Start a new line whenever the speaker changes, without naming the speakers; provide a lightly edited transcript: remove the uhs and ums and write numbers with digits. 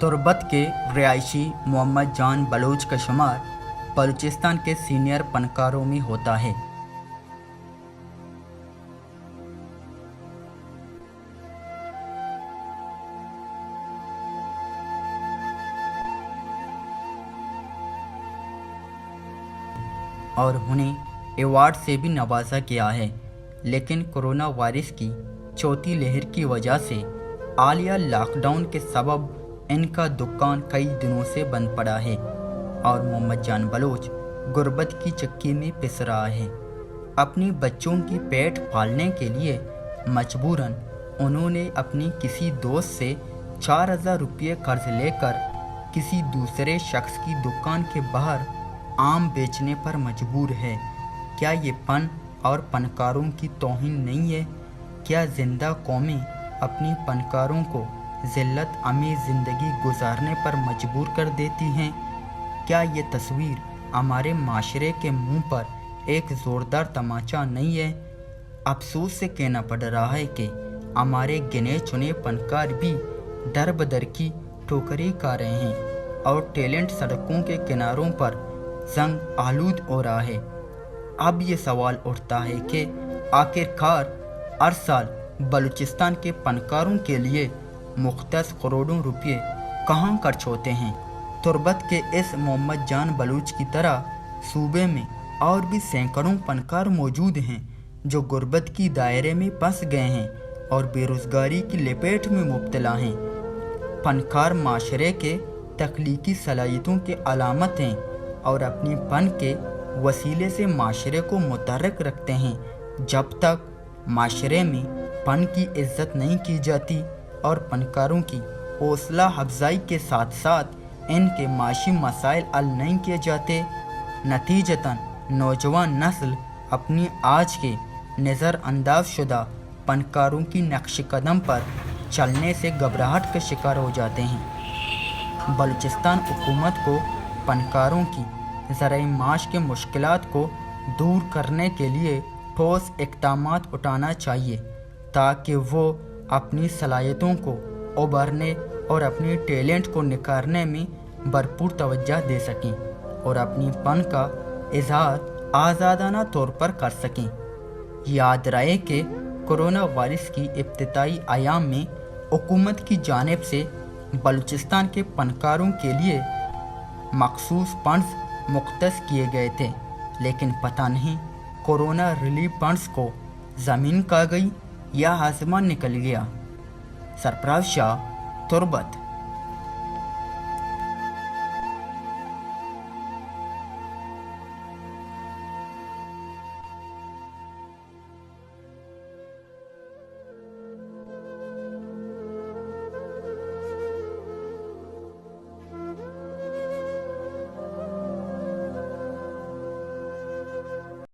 तुर्बत के रिहायशी मोहम्मद जान बलोच का शुमार बलूचिस्तान के सीनियर फनकारों में होता है। और उन्हें एवार्ड से भी नवाजा गया है, लेकिन कोरोना वायरस की चौथी लहर की वजह से हालिया लॉकडाउन के सबब इनका दुकान कई दिनों से बंद पड़ा है और मोहम्मद जान बलोच गुर्बत की चक्की में पिस रहा है। अपनी बच्चों की पेट पालने के लिए मजबूरन उन्होंने अपनी किसी दोस्त से 4000 रुपये कर्ज लेकर किसी दूसरे शख्स की दुकान के बाहर आम बेचने पर मजबूर है। क्या ये फन और फनकारों की तौहीन नहीं है? क्या जिंदा कौमें अपनी फनकारों को ज़िल्लत अमीर ज़िंदगी गुजारने पर मजबूर कर देती हैं? क्या ये तस्वीर हमारे माशरे के मुंह पर एक ज़ोरदार तमाचा नहीं है? अफसोस से कहना पड़ रहा है कि हमारे गिने चुने फनकार भी दर बदर की ठोकरें खा रहे हैं और टैलेंट सड़कों के किनारों पर जंग आलूद हो रहा है। अब ये सवाल उठता है कि आखिरकार हर साल बलूचिस्तान के फनकारों के लिए मुख्तस करोड़ों रुपये कहाँ खर्च होते हैं? तुर्बत के इस मोहम्मद जान बलूच की तरह सूबे में और भी सैकड़ों फनकार मौजूद हैं जो गुर्बत की दायरे में फंस गए हैं और बेरोज़गारी की लपेट में मुब्तला हैं। फनकार माशरे के तख्लीकी सलाहियतों के अलामत हैं और अपनी फन के वसीले से माशरे को मुतहर्रिक रखते हैं। जब तक माशरे में फन की इज्जत नहीं की जाती और फनकारों की हौसला अफजाई के साथ साथ इनके माशी मसाइल हल नहीं किए जाते, नतीजतन नौजवान नस्ल अपनी आज के नज़रअंदाज शुदा फनकारों की नक्श कदम पर चलने से घबराहट का शिकार हो जाते हैं। बलूचिस्तान हुकूमत को फनकारों की ज़राई माश के मुश्किलात को दूर करने के लिए ठोस इक़दामात उठाना चाहिए ताकि वो अपनी सलाहियतों को उभरने और अपने टैलेंट को निखारने में भरपूर तवज्जो दे सकें और अपनी फन का इजहार आज़ादाना तौर पर कर सकें। याद रहे कि कोरोना वायरस की इब्तिदाई अयाम में हुकूमत की जानिब से बलूचिस्तान के फनकारों के लिए मखसूस फंड्स मुख्तस किए गए थे, लेकिन पता नहीं कोरोना रिलीफ फंड्स को ज़मीन खा गई या आसमान निकल गया। सरफराज शाह, तुर्बत।